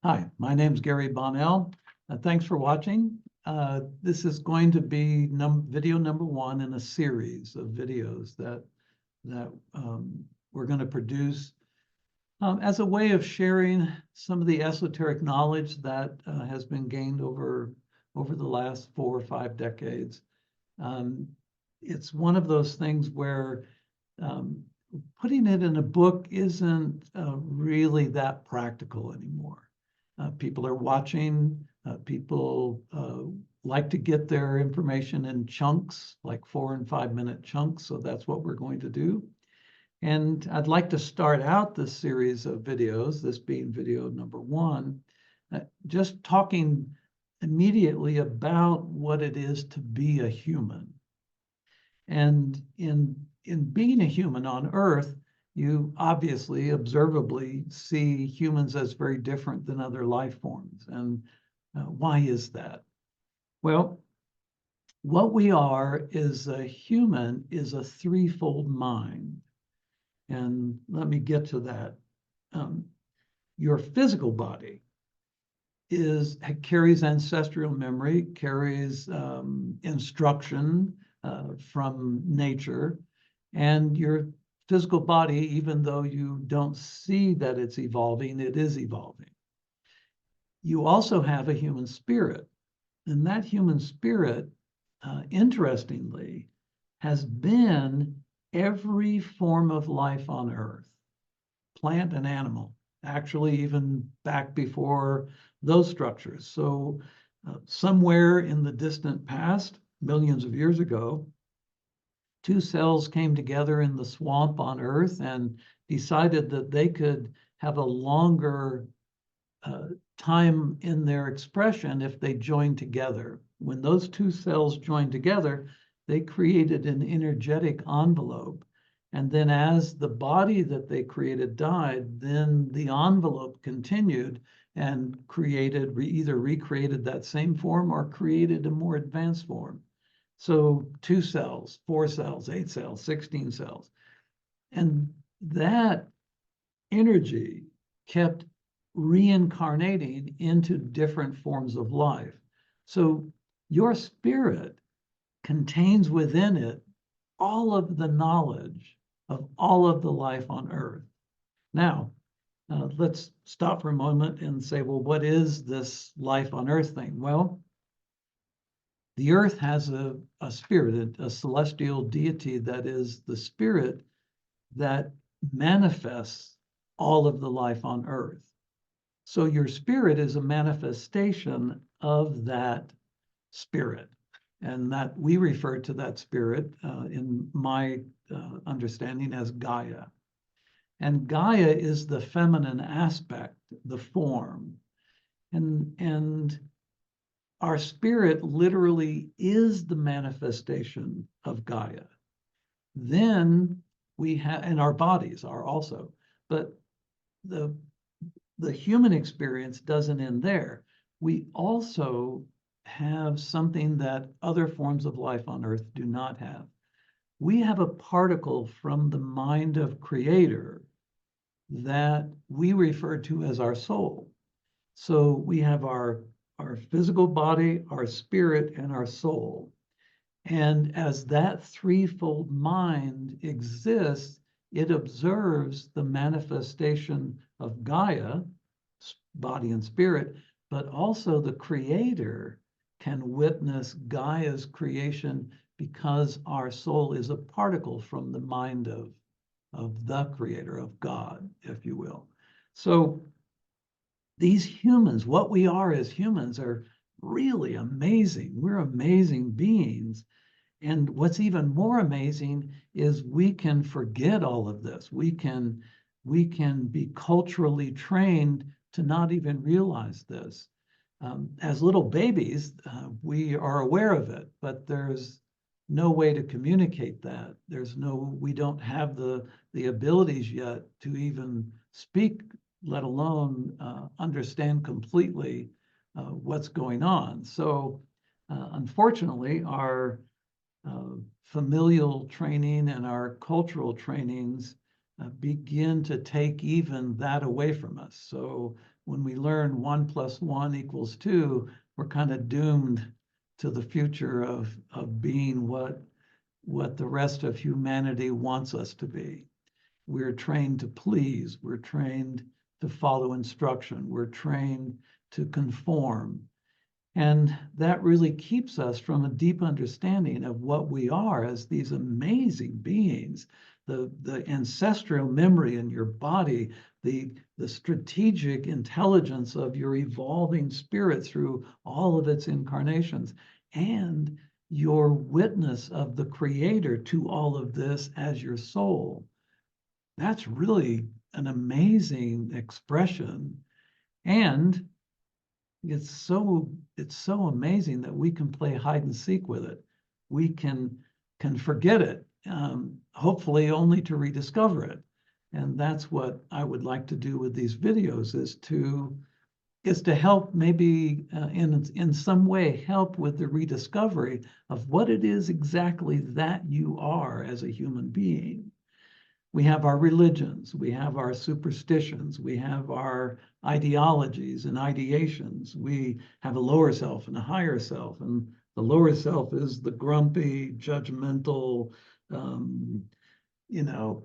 Hi, my name's Gary Bonnell. Thanks for watching. This is going to be video number 1 in a series of videos that we're going to produce as a way of sharing some of the esoteric knowledge that has been gained over the last 4 or 5 decades. It's one of those things where putting it in a book isn't really that practical anymore. People are watching, people like to get their information in chunks, like 4 and 5 minute chunks, so that's what we're going to do. And I'd like to start out this series of videos, this being video number 1, just talking immediately about what it is to be a human. And in being a human on Earth, you obviously, observably, see humans as very different than other life forms. And why is that? Well, what we are is a human is a threefold mind. And let me get to that. Your physical body carries ancestral memory, carries instruction from nature, and your physical body, even though you don't see that it's evolving, it is evolving. You also have a human spirit, and that human spirit, interestingly, has been every form of life on Earth, plant and animal, actually even back before those structures. So somewhere in the distant past, millions of years ago, 2 cells came together in the swamp on Earth and decided that they could have a longer time in their expression if they joined together. When those 2 cells joined together, they created an energetic envelope. And then as the body that they created died, then the envelope continued and either recreated that same form or created a more advanced form. So 2 cells, 4 cells, 8 cells, 16 cells. And that energy kept reincarnating into different forms of life. So your spirit contains within it all of the knowledge of all of the life on Earth. Now, let's stop for a moment and say, well, what is this life on Earth thing? Well, the Earth has a spirit, a celestial deity that is the spirit that manifests all of the life on Earth. So your spirit is a manifestation of that spirit. And that we refer to that spirit in my understanding as Gaia. And Gaia is the feminine aspect, the form. And our spirit literally is the manifestation of Gaia. Then we have, and our bodies are also, but the human experience doesn't end there. We also have something that other forms of life on Earth do not have. We have a particle from the mind of Creator that we refer to as our soul. So we have our physical body, our spirit, and our soul. And as that threefold mind exists, it observes the manifestation of Gaia, body and spirit, but also the Creator can witness Gaia's creation because our soul is a particle from the mind of the Creator, of God, if you will. So these humans, what we are as humans, are really amazing. We're amazing beings. And what's even more amazing is we can forget all of this. We can be culturally trained to not even realize this. As little babies, we are aware of it, but there's no way to communicate that. We don't have the abilities yet to even speak, let alone understand completely what's going on. So unfortunately, our familial training and our cultural trainings begin to take even that away from us. So when we learn 1 + 1 = 2, we're kind of doomed to the future of being what the rest of humanity wants us to be. We're trained to please. We're trained to follow instruction. We're trained to conform. And that really keeps us from a deep understanding of what we are as these amazing beings, the ancestral memory in your body, the strategic intelligence of your evolving spirit through all of its incarnations, and your witness of the Creator to all of this as your soul. That's really an amazing expression. And it's so amazing that we can play hide and seek with it. We can forget it, hopefully only to rediscover it. And that's what I would like to do with these videos, is to help, maybe in some way help with the rediscovery of what it is exactly that you are as a human being. We have our religions, we have our superstitions, we have our ideologies and ideations. We have a lower self and a higher self, and the lower self is the grumpy, judgmental,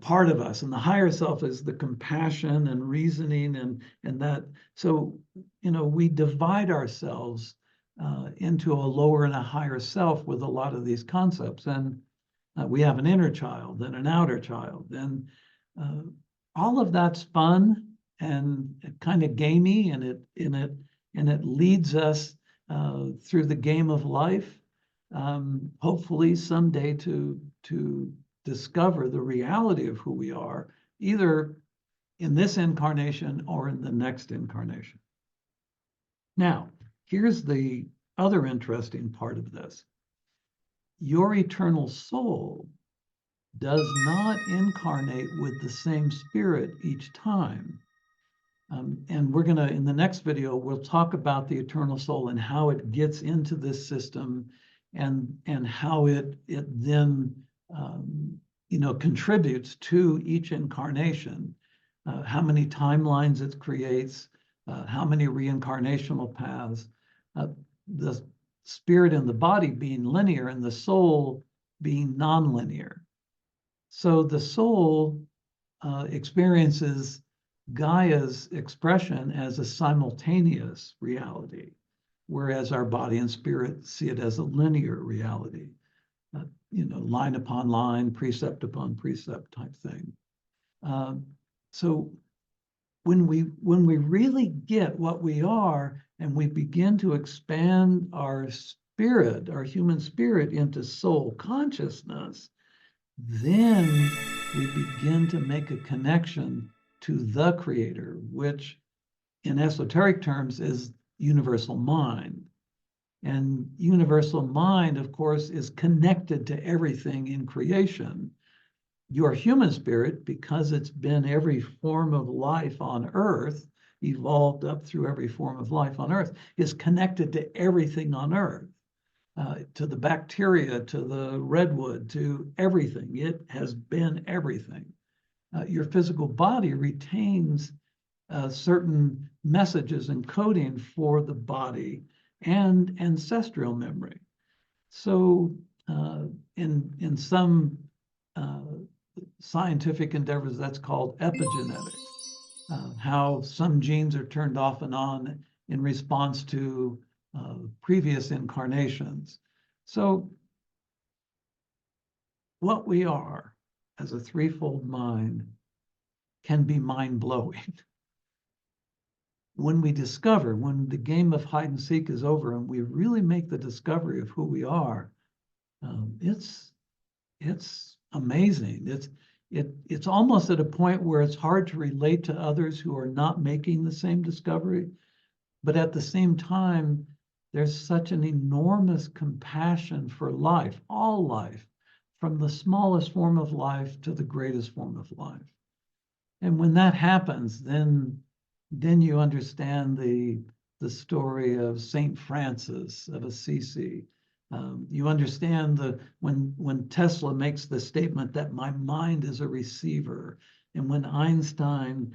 part of us, and the higher self is the compassion and reasoning and that. So, we divide ourselves into a lower and a higher self with a lot of these concepts, and we have an inner child and an outer child, and all of that's fun and kind of gamey, and it leads us through the game of life, hopefully someday to discover the reality of who we are, either in this incarnation or in the next incarnation. Now, here's the other interesting part of this. Your eternal soul does not incarnate with the same spirit each time. And we're gonna, in the next video, we'll talk about the eternal soul and how it gets into this system, and how it then contributes to each incarnation, how many timelines it creates, how many reincarnational paths, the spirit and the body being linear and the soul being nonlinear. So the soul experiences Gaia's expression as a simultaneous reality, whereas our body and spirit see it as a linear reality, line upon line, precept upon precept type thing. So when we really get what we are, and we begin to expand our spirit, our human spirit, into soul consciousness, then we begin to make a connection to the Creator, which in esoteric terms is universal mind. And universal mind, of course, is connected to everything in creation. Your human spirit, because it's been every form of life on Earth, evolved up through every form of life on Earth, is connected to everything on Earth, to the bacteria, to the redwood, to everything. It has been everything. Your physical body retains certain messages and coding for the body and ancestral memory. So in some scientific endeavors, that's called epigenetics. How some genes are turned off and on in response to previous incarnations. So what we are as a threefold mind can be mind-blowing. When we discover, when the game of hide and seek is over and we really make the discovery of who we are, it's amazing. It's almost at a point where it's hard to relate to others who are not making the same discovery. But at the same time, there's such an enormous compassion for life, all life, from the smallest form of life to the greatest form of life. And when that happens, then you understand the story of Saint Francis of Assisi. You understand when Tesla makes the statement that my mind is a receiver, and when Einstein,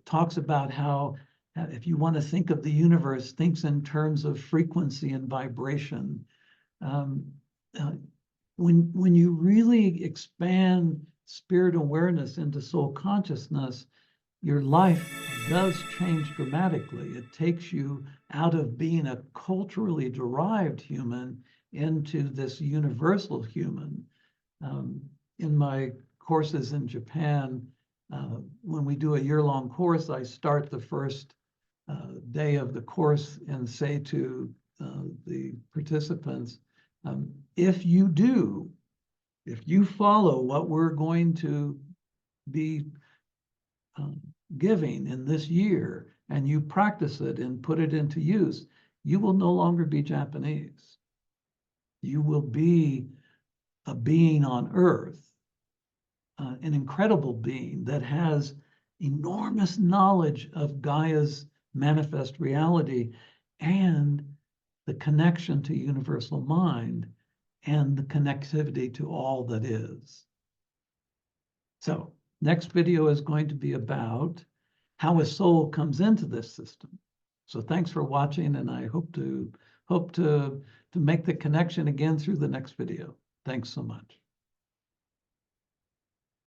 talks about how if you want to think of the universe, thinks in terms of frequency and vibration. When you really expand spirit awareness into soul consciousness, your life does change dramatically. It takes you out of being a culturally derived human into this universal human. In my courses in Japan, when we do a year-long course, I start the first day of the course and say to the participants, if you follow what we're going to be giving in this year, and you practice it and put it into use, you will no longer be Japanese. You will be a being on earth, an incredible being that has enormous knowledge of Gaia's manifest reality and the connection to universal mind and the connectivity to all that is. So, next video is going to be about how a soul comes into this system. So thanks for watching, and I hope to make the connection again through the next video. Thanks so much.